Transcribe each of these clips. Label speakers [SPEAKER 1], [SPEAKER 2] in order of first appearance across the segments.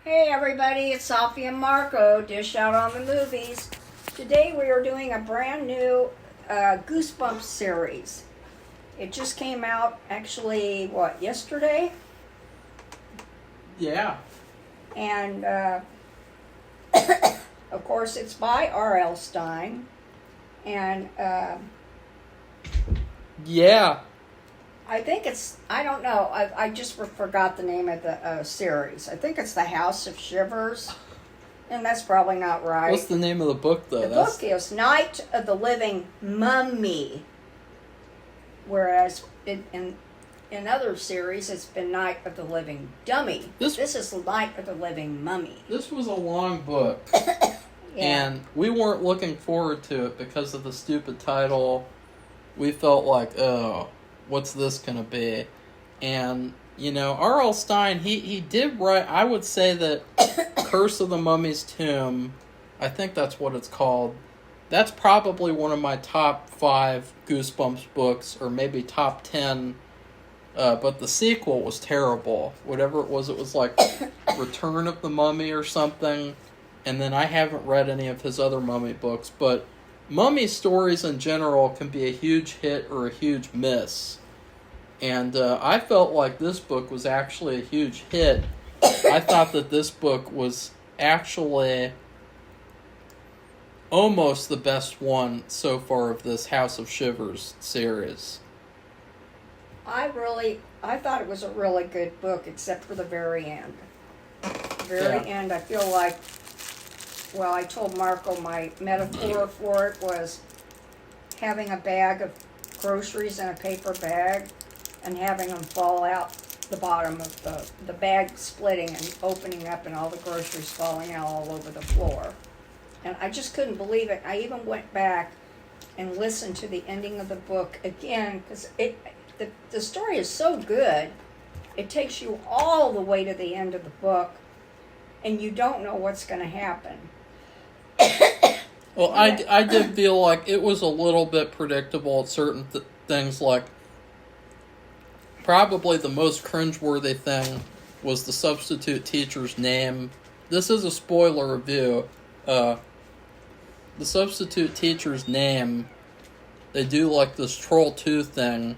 [SPEAKER 1] Hey everybody, it's Safi and Marco, Dish Out on the Movies. Today we are doing a brand new Goosebumps series. It just came out actually, yesterday?
[SPEAKER 2] Yeah.
[SPEAKER 1] And of course it's by R.L. Stine. And
[SPEAKER 2] Yeah.
[SPEAKER 1] I think I don't know, I just forgot the name of the series. I think it's the House of Shivers. And that's probably not right.
[SPEAKER 2] What's the name of the book, though?
[SPEAKER 1] The book is Night of the Living Mummy. Whereas in other series, it's been Night of the Living Dummy. This is Night of the Living Mummy.
[SPEAKER 2] This was a long book.
[SPEAKER 1] Yeah.
[SPEAKER 2] And we weren't looking forward to it because of the stupid title. We felt like, oh, what's this going to be? And, R.L. Stine, he did write, I would say that Curse of the Mummy's Tomb, I think that's what it's called, that's probably one of my top 5 Goosebumps books, or maybe top 10, but the sequel was terrible. Whatever it was like Return of the Mummy or something, and then I haven't read any of his other Mummy books, but Mummy stories in general can be a huge hit or a huge miss. And I felt like this book was actually a huge hit. I thought that this book was actually almost the best one so far of this House of Shivers series.
[SPEAKER 1] I thought it was a really good book, except for the very end. The very end, I feel like, I told Marco my metaphor for it was having a bag of groceries in a paper bag and having them fall out the bottom of the bag splitting and opening up and all the groceries falling out all over the floor. And I just couldn't believe it. I even went back and listened to the ending of the book again because the story is so good. It takes you all the way to the end of the book and you don't know what's going to happen.
[SPEAKER 2] Well, I did feel like it was a little bit predictable at certain things, like probably the most cringeworthy thing was the substitute teacher's name. This is a spoiler review. The substitute teacher's name, they do like this Troll 2 thing,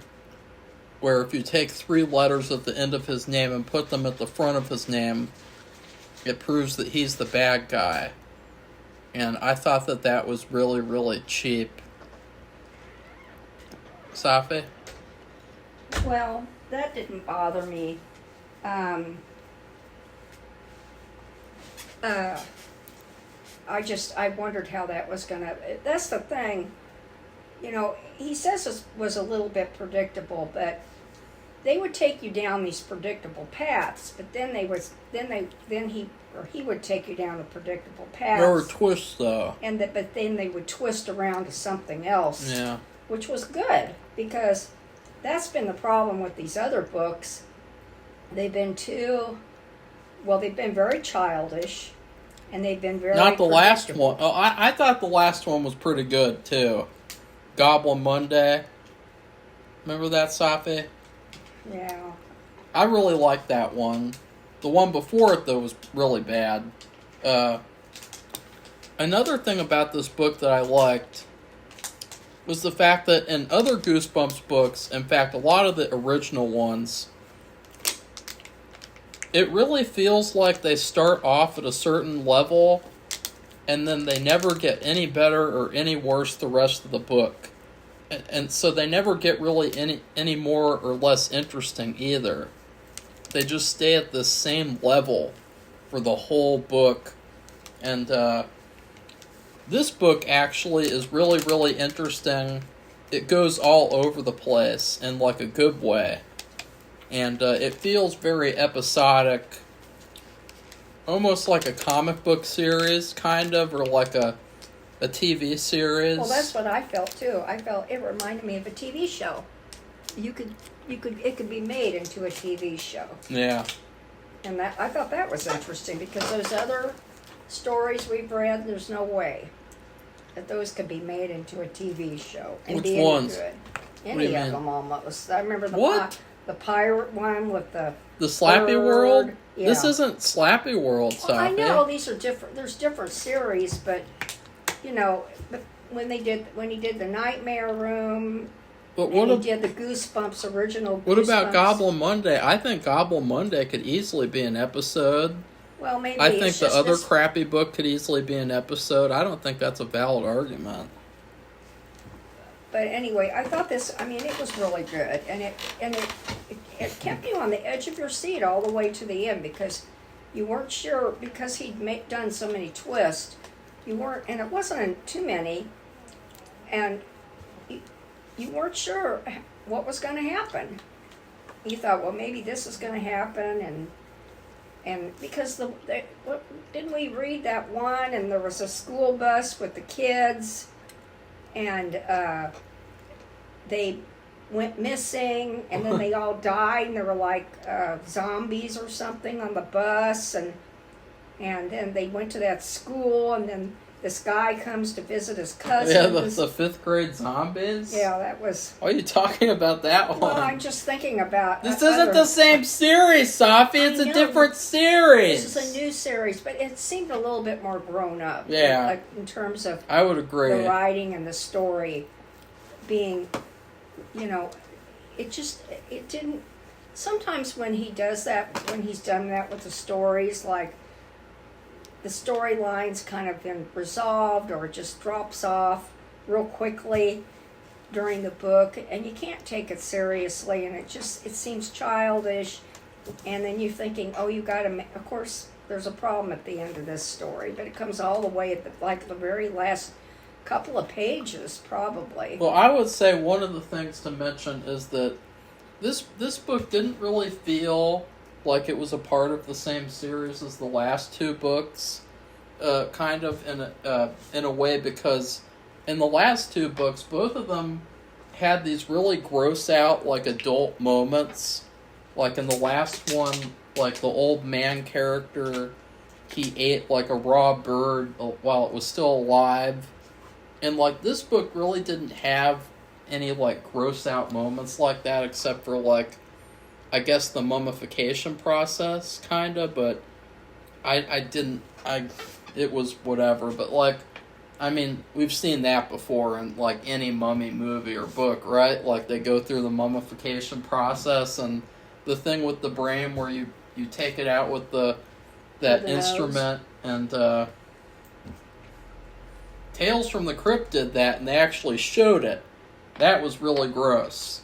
[SPEAKER 2] where if you take 3 letters at the end of his name and put them at the front of his name, it proves that he's the bad guy. And I thought that was really, really cheap. Safi?
[SPEAKER 1] Well, that didn't bother me. I wondered how that was gonna. That's the thing. He says it was a little bit predictable, but they would take you down these predictable paths. But then he would take you down the predictable paths.
[SPEAKER 2] There were twists, though.
[SPEAKER 1] But then they would twist around to something else.
[SPEAKER 2] Yeah.
[SPEAKER 1] Which was good, because that's been the problem with these other books. They've been very childish, and they've been very
[SPEAKER 2] Not the last one. Oh, I thought the last one was pretty good, too. Goblin Monday. Remember that, Safi?
[SPEAKER 1] Yeah.
[SPEAKER 2] I really liked that one. The one before it, though, was really bad. Another thing about this book that I liked was the fact that in other Goosebumps books, in fact, a lot of the original ones, it really feels like they start off at a certain level and then they never get any better or any worse the rest of the book. And so they never get really any more or less interesting either. They just stay at the same level for the whole book. And this book actually is really, really interesting. It goes all over the place in like a good way. And it feels very episodic. Almost like a comic book series, kind of, or like a TV series.
[SPEAKER 1] Well, that's what I felt too. I felt it reminded me of a TV show. It could be made into a TV show.
[SPEAKER 2] Yeah.
[SPEAKER 1] And I thought that was interesting because those other stories we've read, there's no way that those could be made into a TV show and
[SPEAKER 2] Which
[SPEAKER 1] be
[SPEAKER 2] ones?
[SPEAKER 1] any good.
[SPEAKER 2] What do you
[SPEAKER 1] Any of
[SPEAKER 2] mean?
[SPEAKER 1] them almost. I remember
[SPEAKER 2] What?
[SPEAKER 1] the pirate one with the
[SPEAKER 2] Slappy
[SPEAKER 1] bird.
[SPEAKER 2] World?
[SPEAKER 1] Yeah.
[SPEAKER 2] This isn't Slappy World, Safi.
[SPEAKER 1] Well, I know these are different. There's different series, but but when he did the Nightmare Room,
[SPEAKER 2] But
[SPEAKER 1] and he did the Goosebumps original.
[SPEAKER 2] What about
[SPEAKER 1] Goosebumps.
[SPEAKER 2] Goblin Monday? I think Goblin Monday could easily be an episode.
[SPEAKER 1] Well, maybe
[SPEAKER 2] I think
[SPEAKER 1] it's
[SPEAKER 2] the
[SPEAKER 1] just
[SPEAKER 2] other
[SPEAKER 1] this,
[SPEAKER 2] crappy book could easily be an episode. I don't think that's a valid argument.
[SPEAKER 1] But anyway, I thought this. I mean, it was really good, and it kept you on the edge of your seat all the way to the end because you weren't sure because he'd done so many twists. You weren't, and it wasn't too many, and you weren't sure what was going to happen. You thought, well, maybe this is going to happen, and because didn't we read that one? And there was a school bus with the kids, and they went missing, and then they all died, and there were like zombies or something on the bus, and then they went to that school, and then this guy comes to visit his cousins.
[SPEAKER 2] Yeah, the fifth grade zombies?
[SPEAKER 1] Yeah, that was...
[SPEAKER 2] Why are you talking about that one?
[SPEAKER 1] Well, I'm just thinking about...
[SPEAKER 2] This isn't the same series, Safi. It's a different series.
[SPEAKER 1] This is a new series, but it seemed a little bit more grown up.
[SPEAKER 2] Yeah.
[SPEAKER 1] Like, in terms of...
[SPEAKER 2] I would agree.
[SPEAKER 1] The writing and the story being, it didn't... Sometimes when he does that, when he's done that with the stories, like... the storyline's kind of been resolved or it just drops off real quickly during the book and you can't take it seriously and it seems childish and then you're thinking, oh, you got to, of course there's a problem at the end of this story, but it comes all the way at the very last couple of pages probably.
[SPEAKER 2] Well, I would say one of the things to mention is that this book didn't really feel like it was a part of the same series as the last two books, kind of in a way, because in the last two books, both of them had these really gross out, like, adult moments. Like, in the last one, like, the old man character, he ate, like, a raw bird while it was still alive. And, like, this book really didn't have any, like, gross out moments like that, except for, like, I guess the mummification process, kinda, but it was whatever, but, like, I mean, we've seen that before in, like, any mummy movie or book, right? Like, they go through the mummification process, and the thing with the brain where you take it out with that instrument, and, Tales from the Crypt did that, and they actually showed it. That was really gross.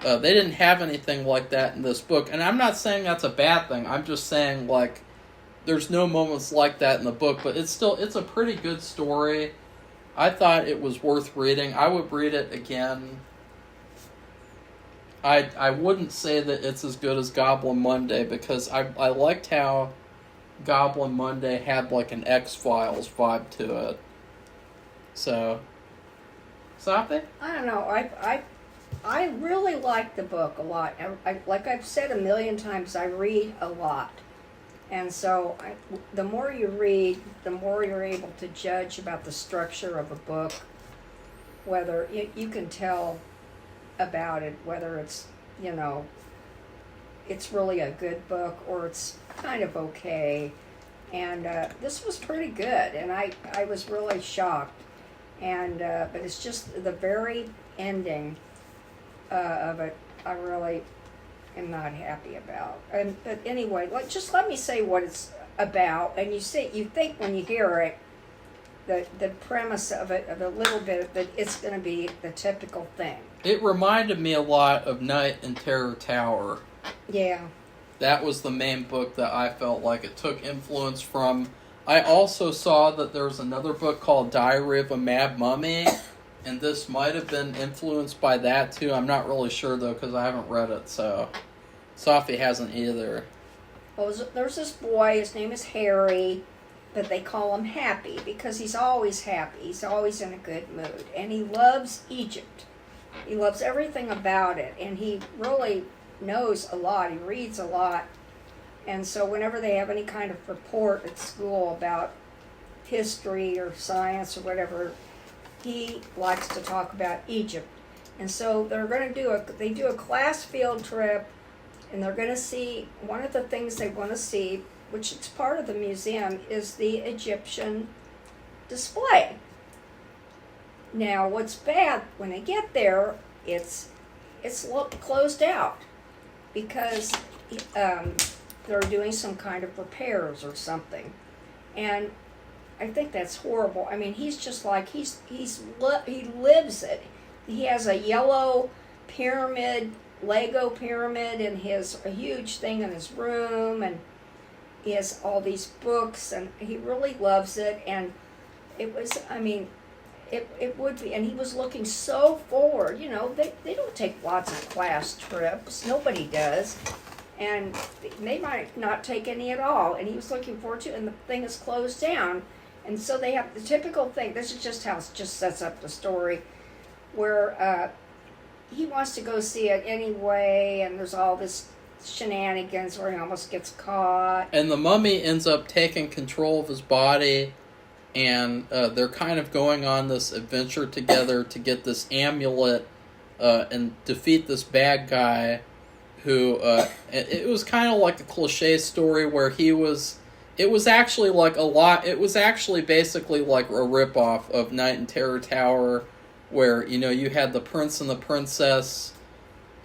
[SPEAKER 2] They didn't have anything like that in this book, and I'm not saying that's a bad thing. I'm just saying, like, there's no moments like that in the book, but it's a pretty good story. I thought it was worth reading. I would read it again. I wouldn't say that it's as good as Goblin Monday, because I liked how Goblin Monday had, like, an X-Files vibe to it. So, Safi?
[SPEAKER 1] I don't know. I really like the book a lot. Like I've said a million times, I read a lot. And so the more you read, the more you're able to judge about the structure of a book, whether you can tell about it, whether it's, it's really a good book or it's kind of okay. And this was pretty good, and I was really shocked. And but it's just the very ending of it, I really am not happy about. But anyway, just let me say what it's about. And you think when you hear it, the premise of it, of a little bit, that it's going to be the typical thing.
[SPEAKER 2] It reminded me a lot of Night in Terror Tower.
[SPEAKER 1] Yeah.
[SPEAKER 2] That was the main book that I felt like it took influence from. I also saw that there was another book called Diary of a Mad Mummy, and this might have been influenced by that too. I'm not really sure though, because I haven't read it, so Safi hasn't either.
[SPEAKER 1] Well, there's this boy, his name is Harry, but they call him Happy because he's always happy. He's always in a good mood, and he loves Egypt. He loves everything about it, and he really knows a lot. He reads a lot. And so whenever they have any kind of report at school about history or science or whatever, he likes to talk about Egypt. And so they're going to do a class field trip and they're going to see, one of the things they want to see, which is part of the museum, is the Egyptian display. Now, what's bad, when they get there, it's closed out because they're doing some kind of repairs or something. And I think that's horrible. I mean, he's just like, he lives it. He has a yellow pyramid, Lego pyramid, and a huge thing in his room, and he has all these books, and he really loves it. And it was, I mean, it would be, and he was looking so forward. You know, they don't take lots of class trips. Nobody does. And they might not take any at all. And he was looking forward to it, and the thing is closed down. And so they have the typical thing. This is just how it just sets up the story, where he wants to go see it anyway, and there's all this shenanigans where he almost gets caught.
[SPEAKER 2] And the mummy ends up taking control of his body, and they're kind of going on this adventure together to get this amulet and defeat this bad guy who, it was kind of like a cliche story where it was actually basically like a ripoff of Night in Terror Tower, where, you know, you had the prince and the princess,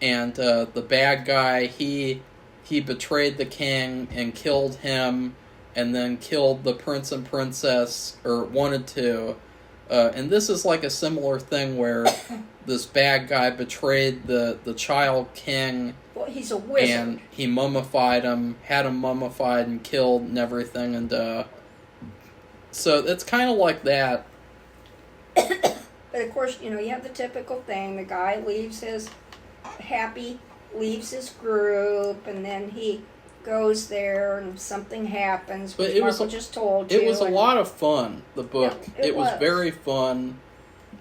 [SPEAKER 2] and the bad guy, he betrayed the king and killed him, and then killed the prince and princess, or wanted to. And this is like a similar thing where this bad guy betrayed the child king.
[SPEAKER 1] Well, he's a wizard.
[SPEAKER 2] And he mummified him, had him mummified and killed and everything. And so it's kind of like that.
[SPEAKER 1] But of course, you know, you have the typical thing. The guy leaves his group, and then he goes there, and something happens.
[SPEAKER 2] But
[SPEAKER 1] Marco just told you.
[SPEAKER 2] It was a lot of fun. The book.
[SPEAKER 1] Yeah,
[SPEAKER 2] it was very fun.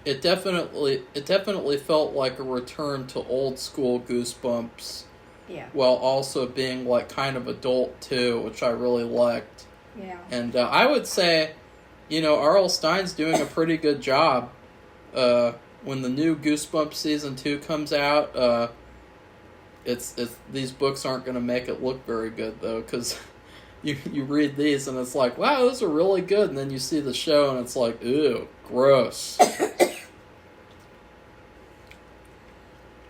[SPEAKER 2] It definitely felt like a return to old school Goosebumps.
[SPEAKER 1] Yeah.
[SPEAKER 2] While also being like kind of adult too, which I really liked.
[SPEAKER 1] Yeah.
[SPEAKER 2] And I would say, you know, R.L. Stine's doing a pretty good job. When the new Goosebumps season 2 comes out, it's these books aren't going to make it look very good though, because you read these and it's like, wow, those are really good, and then you see the show and it's like, ew, gross.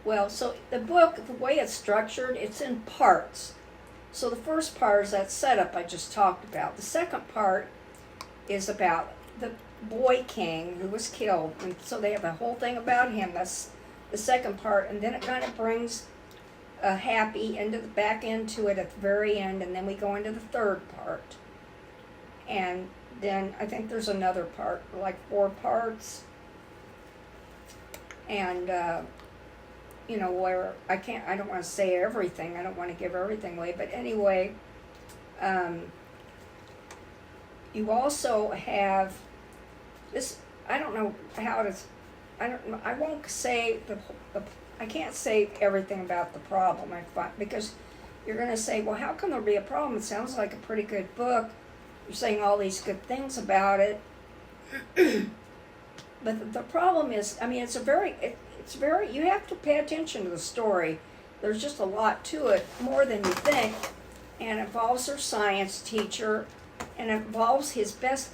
[SPEAKER 1] Well, so the book, the way it's structured, it's in parts. So the first part is that setup I just talked about. The second part is about the boy king who was killed, and so they have a whole thing about him. That's the second part, and then it kind of brings Happy back into it at the very end, and then we go into the third part. And then I think there's another part, like 4 parts. And you know, where I don't want to say everything, I don't want to give everything away, but anyway, you also have this, I don't know how to, I won't say I can't say everything about the problem, because you're going to say, well, how can there be a problem? It sounds like a pretty good book. You're saying all these good things about it. But the problem is, I mean, it's very, you have to pay attention to the story. There's just a lot to it, more than you think, and it involves her science teacher, and it involves his best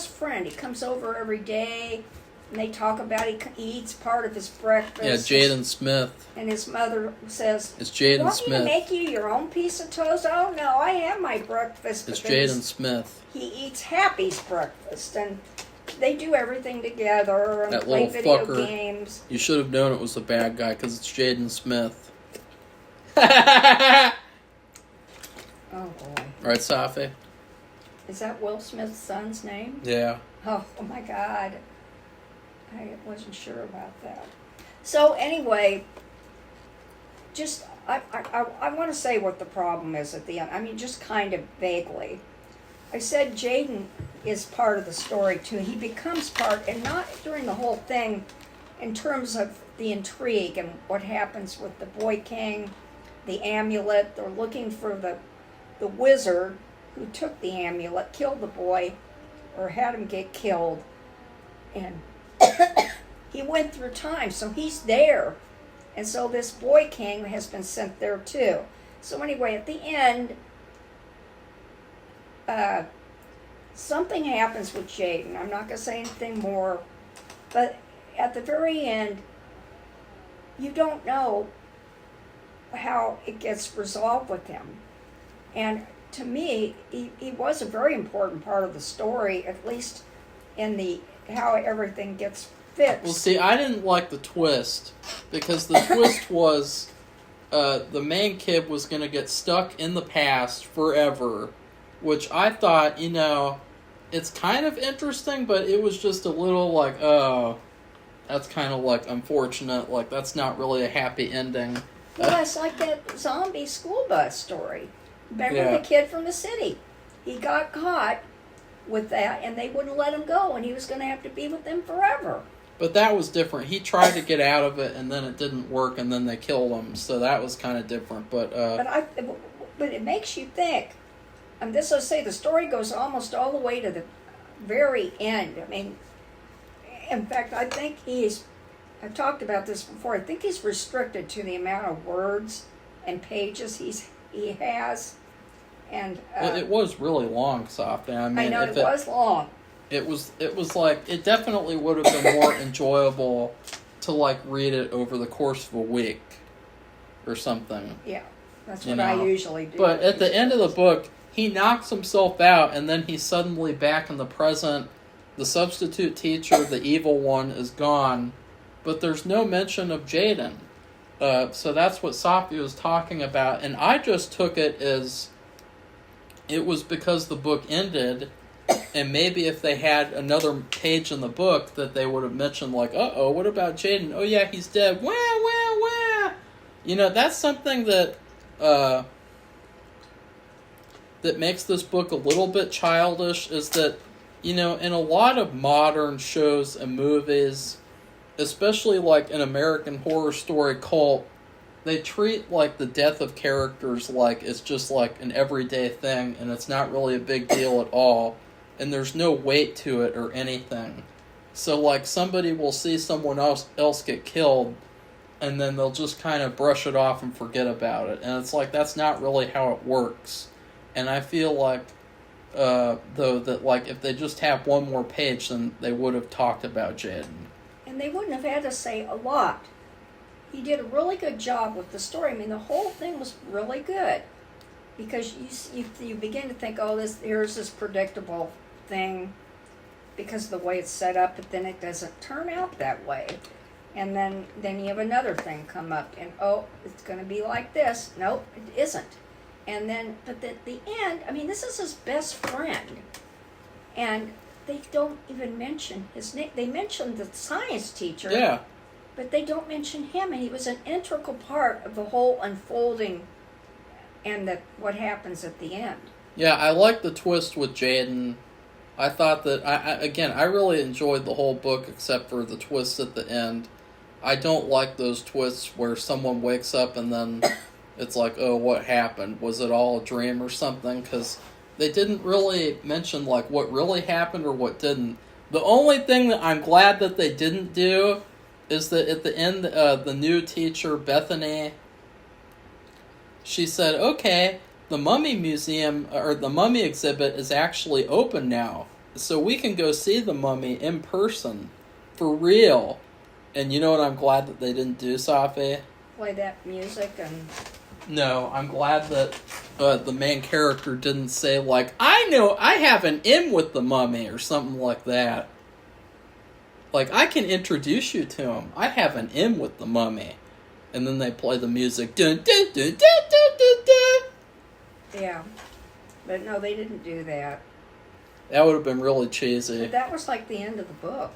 [SPEAKER 1] friend. He comes over every day, and they talk about, he eats part of his breakfast.
[SPEAKER 2] Yeah, Jaden Smith.
[SPEAKER 1] And his mother says,
[SPEAKER 2] it's Jaden Smith.
[SPEAKER 1] Want me to make you your own piece of toast? Oh, no, I have my breakfast.
[SPEAKER 2] It's Jaden Smith.
[SPEAKER 1] He eats Happy's breakfast, and they do everything together and
[SPEAKER 2] that
[SPEAKER 1] play
[SPEAKER 2] little
[SPEAKER 1] video
[SPEAKER 2] fucker.
[SPEAKER 1] games.
[SPEAKER 2] You should have known it was the bad guy, because it's Jaden Smith.
[SPEAKER 1] Oh, boy.
[SPEAKER 2] Right, Safi?
[SPEAKER 1] Is that Will Smith's son's name?
[SPEAKER 2] Yeah.
[SPEAKER 1] Oh my God. I wasn't sure about that. So anyway, just, I want to say what the problem is at the end. I mean, just kind of vaguely. I said Jaden is part of the story too. He becomes part, and not during the whole thing, in terms of the intrigue and what happens with the boy king, the amulet. They're looking for the wizard who took the amulet, killed the boy, or had him get killed. And he went through time, so he's there. And so this boy king has been sent there too. So anyway, at the end, something happens with Jaden. I'm not going to say anything more, but at the very end, you don't know how it gets resolved with him. And to me, he was a very important part of the story, at least in the how everything gets fixed.
[SPEAKER 2] Well, see, I didn't like the twist, because the twist was the main kid was going to get stuck in the past forever, which I thought, it's kind of interesting, but it was just a little like, oh, that's kind of like unfortunate, like that's not really a happy ending.
[SPEAKER 1] Well, it's like that zombie school bus story. Remember the kid from the city? He got caught with that, and they wouldn't let him go, and he was going to have to be with them forever.
[SPEAKER 2] But that was different. He tried to get out of it, and then it didn't work, and then they killed him. So that was kind of different. But
[SPEAKER 1] it makes you think. And this will say the story goes almost all the way to the very end. I mean, in fact, I think I've talked about this before. I think he's restricted to the amount of words and pages he has. And
[SPEAKER 2] well, it was really long, Safi. I mean,
[SPEAKER 1] I know it was long.
[SPEAKER 2] It was like, it definitely would have been more enjoyable to like read it over the course of a week or something.
[SPEAKER 1] Yeah, that's what I usually do.
[SPEAKER 2] But at the end of the book, he knocks himself out, and then he's suddenly back in the present. The substitute teacher, the evil one, is gone, but there's no mention of Jaden. So that's what Safi was talking about, and I just took it as it was because the book ended. And maybe if they had another page in the book that they would have mentioned, like, uh-oh, what about Jaden? Oh, yeah, he's dead. Wah, wah, wah. That's something that that makes this book a little bit childish, is that, in a lot of modern shows and movies, especially like an American Horror Story cult, they treat, like, the death of characters like it's just, like, an everyday thing, and it's not really a big deal at all. And there's no weight to it or anything. So, like, somebody will see someone else get killed, and then they'll just kind of brush it off and forget about it. And it's like, that's not really how it works. And I feel like, though, that, like, if they just have one more page, then they would have talked about Jaden.
[SPEAKER 1] And they wouldn't have had to say a lot. He did a really good job with the story. I mean, the whole thing was really good. Because you begin to think, oh, here's this predictable thing because of the way it's set up, but then it doesn't turn out that way. And then you have another thing come up, and oh, it's going to be like this. Nope, it isn't. And then, but at the end, I mean, this is his best friend, and they don't even mention his name. They mention the science teacher,
[SPEAKER 2] yeah,
[SPEAKER 1] but they don't mention him, and he was an integral part of the whole unfolding and what happens at the end.
[SPEAKER 2] Yeah, I like the twist with Jaden. I thought that, I really enjoyed the whole book except for the twist at the end. I don't like those twists where someone wakes up and then it's like, oh, what happened? Was it all a dream or something? Because they didn't really mention, like, what really happened or what didn't. The only thing that I'm glad that they didn't do is that at the end, the new teacher, Bethany, she said, okay, the mummy museum, or the mummy exhibit is actually open now. So we can go see the mummy in person. For real. And you know what I'm glad that they didn't do, Safi?
[SPEAKER 1] Play that music and...
[SPEAKER 2] No, I'm glad that the main character didn't say, like, I know I have an in with the mummy, or something like that. Like, I can introduce you to him. I have an in with the mummy. And then they play the music. Dun, dun, dun, dun, dun, dun, dun.
[SPEAKER 1] Yeah. But no, they didn't do that.
[SPEAKER 2] That would have been really cheesy.
[SPEAKER 1] But that was like the end of the book.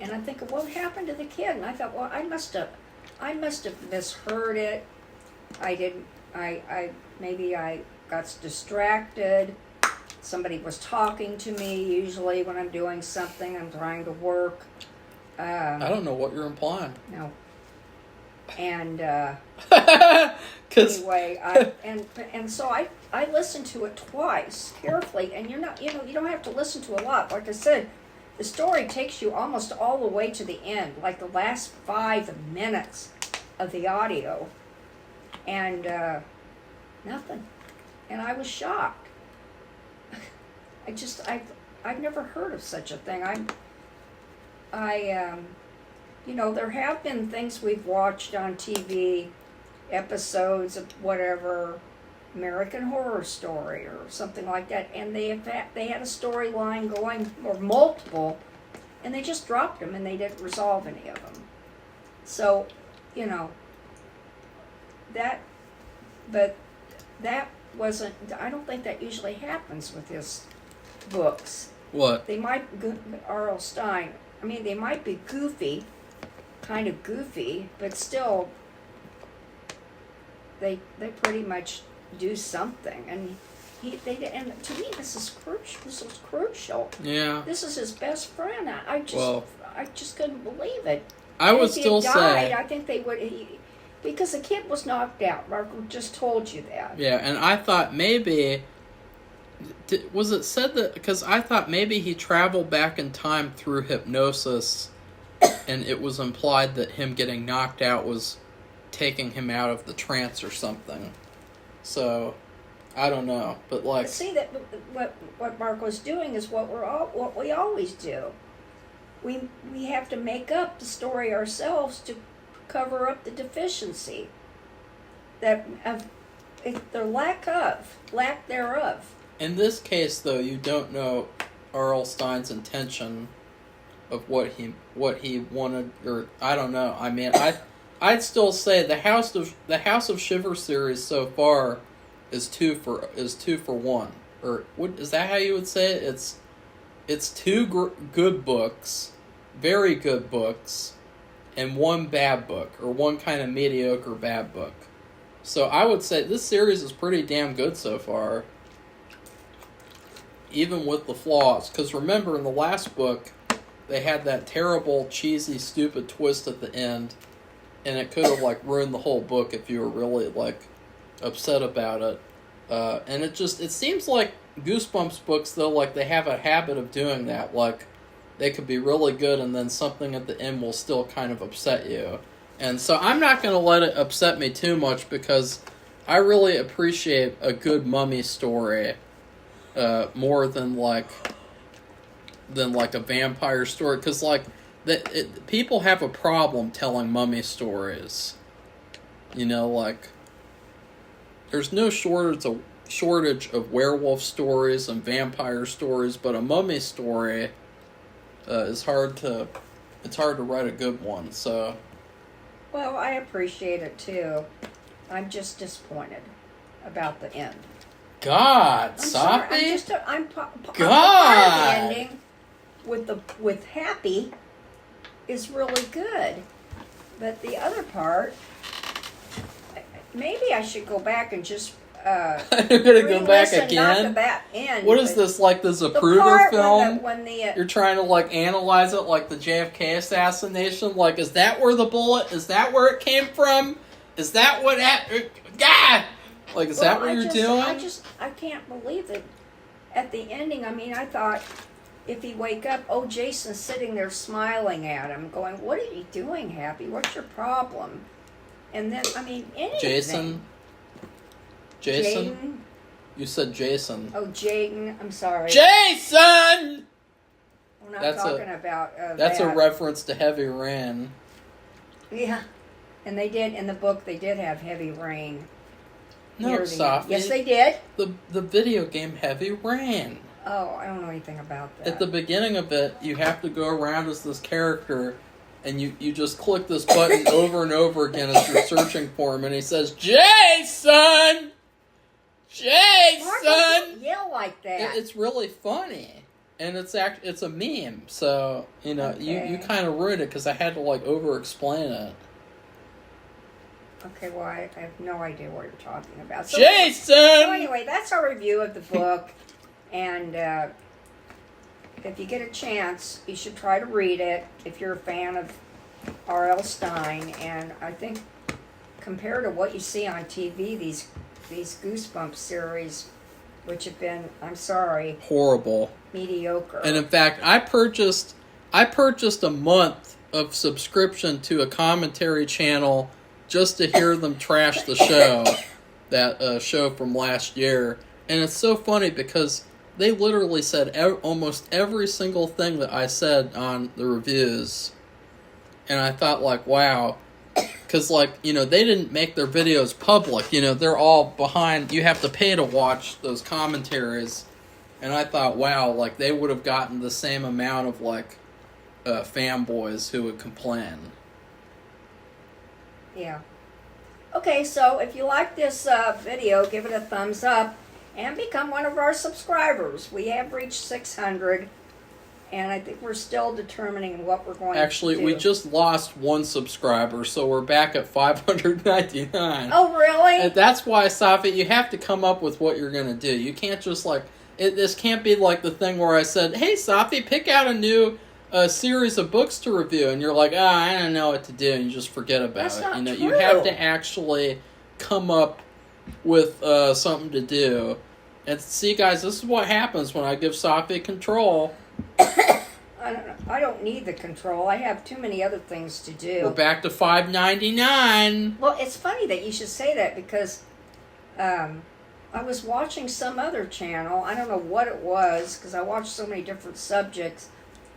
[SPEAKER 1] And I think, what happened to the kid? And I thought, well, I must have misheard it. Maybe I got distracted. Somebody was talking to me. Usually when I'm doing something, I'm trying to work.
[SPEAKER 2] I don't know what you're implying.
[SPEAKER 1] No. And
[SPEAKER 2] Cause
[SPEAKER 1] anyway, so I listened to it twice carefully, and you don't have to listen to a lot. Like I said, the story takes you almost all the way to the end, like the last 5 minutes of the audio, and Nothing. And I was shocked. I've never heard of such a thing. There have been things we've watched on TV, episodes of whatever, American Horror Story or something like that, and they had a storyline going, or multiple, and they just dropped them and they didn't resolve any of them. So, but that wasn't, I don't think that usually happens with his books.
[SPEAKER 2] What?
[SPEAKER 1] They might, R.L. Stine, they might be goofy, kind of goofy, but still, they pretty much do something. And and to me, this is crucial. This was crucial.
[SPEAKER 2] Yeah.
[SPEAKER 1] This is his best friend. I just couldn't believe it.
[SPEAKER 2] I would still say,
[SPEAKER 1] I think they would, because the kid was knocked out. Marco just told you that.
[SPEAKER 2] Yeah, and I thought maybe, was it said that, because I thought maybe he traveled back in time through hypnosis, and it was implied that him getting knocked out was taking him out of the trance or something. So, I don't know, but like,
[SPEAKER 1] see, that what Marco's doing is what we always do. We have to make up the story ourselves to cover up the deficiency that the lack thereof.
[SPEAKER 2] In this case, though, you don't know R.L. Stine's intention of what he wanted, or I don't know. I'd still say the House of Shivers series so far is two for one, or what is that how you would say it? It's two good books, very good books, and one bad book, or one kind of mediocre bad book. So I would say this series is pretty damn good so far, even with the flaws. Because remember, in the last book, they had that terrible, cheesy, stupid twist at the end, and it could have ruined the whole book if you were really upset about it. And it seems like Goosebumps books, though, they have a habit of doing that. They could be really good, and then something at the end will still kind of upset you. And so I'm not going to let it upset me too much, because I really appreciate a good mummy story more than a vampire story. Because people have a problem telling mummy stories. There's no shortage of werewolf stories and vampire stories, but a mummy story is hard to write a good one. So,
[SPEAKER 1] well, I appreciate it too. I'm just disappointed about the end.
[SPEAKER 2] God,
[SPEAKER 1] Safi. I'm part of the ending with Happy is really good, but the other part, maybe I should go back and just.
[SPEAKER 2] You're gonna go back again? What is this, this Zapruder film? You're trying to analyze it like the JFK assassination? Is that where the bullet? Is that where it came from? Is that what happened? Is that what you're doing?
[SPEAKER 1] I can't believe it. At the ending, I thought if he wake up, Jason's sitting there smiling at him, going, "What are you doing, Happy? What's your problem?" And then, anything.
[SPEAKER 2] Jason?
[SPEAKER 1] Jaden?
[SPEAKER 2] You said Jason.
[SPEAKER 1] Oh, Jaden. I'm sorry.
[SPEAKER 2] Jason!
[SPEAKER 1] We're not talking about
[SPEAKER 2] that's a reference to Heavy Rain.
[SPEAKER 1] Yeah. And they did, in the book, they did have Heavy Rain.
[SPEAKER 2] No, Safi.
[SPEAKER 1] Yes, they did.
[SPEAKER 2] The video game Heavy Rain.
[SPEAKER 1] Oh, I don't know anything about that.
[SPEAKER 2] At the beginning of it, you have to go around as this character, and you just click this button over and over again as you're searching for him, and he says, Jason! Jason!
[SPEAKER 1] Marco, don't yell like that.
[SPEAKER 2] It's really funny. And it's a meme, so,
[SPEAKER 1] Okay.
[SPEAKER 2] you kind of ruined it, because I had to, over-explain it.
[SPEAKER 1] Okay, well, I have no idea what you're talking about. So,
[SPEAKER 2] Jason!
[SPEAKER 1] So anyway, that's our review of the book, and if you get a chance, you should try to read it if you're a fan of R.L. Stine, and I think compared to what you see on TV, these Goosebumps series, which have been, I'm sorry,
[SPEAKER 2] horrible,
[SPEAKER 1] mediocre.
[SPEAKER 2] And in fact, I purchased a month of subscription to a commentary channel just to hear them trash the show. that show from last year, and it's so funny because they literally said almost every single thing that I said on the reviews, and I thought, like, wow, because, like, you know, they didn't make their videos public, you know, they're all behind, you have to pay to watch those commentaries, and I thought, wow, like, they would have gotten the same amount of, like, fanboys who would complain.
[SPEAKER 1] Yeah. Okay, so if you like this video, give it a thumbs up and become one of our subscribers. We have reached 600, and I think we're still determining what we're going
[SPEAKER 2] Actually,
[SPEAKER 1] to do.
[SPEAKER 2] we just lost one subscriber, so we're back at 599.
[SPEAKER 1] Oh, really?
[SPEAKER 2] And that's why, Safi, you have to come up with what you're going to do. You can't just, like, this can't be like the thing where I said, hey, Safi, pick out a new series of books to review, and you're like, I don't know what to do, and you just forget about
[SPEAKER 1] That's
[SPEAKER 2] it.
[SPEAKER 1] not
[SPEAKER 2] You know,
[SPEAKER 1] true.
[SPEAKER 2] you have to actually come up with something to do. And see, guys, this is what happens when I give Safi control.
[SPEAKER 1] I don't need the control. I have too many other things to do.
[SPEAKER 2] We're back to $5.99.
[SPEAKER 1] Well, it's funny that you should say that because I was watching some other channel. I don't know what it was because I watched so many different subjects,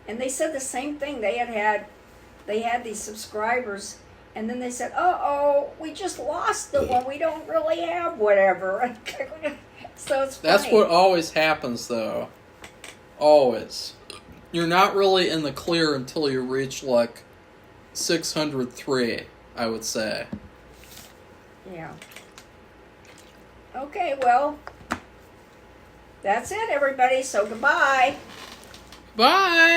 [SPEAKER 1] and they said the same thing. They had these subscribers, and then they said, "Uh-oh, we just lost the one. We don't really have whatever." So it's funny.
[SPEAKER 2] That's what always happens, though. Always. You're not really in the clear until you reach, like, 603, I would say.
[SPEAKER 1] Yeah. Okay, well, that's it, everybody. So goodbye.
[SPEAKER 2] Bye!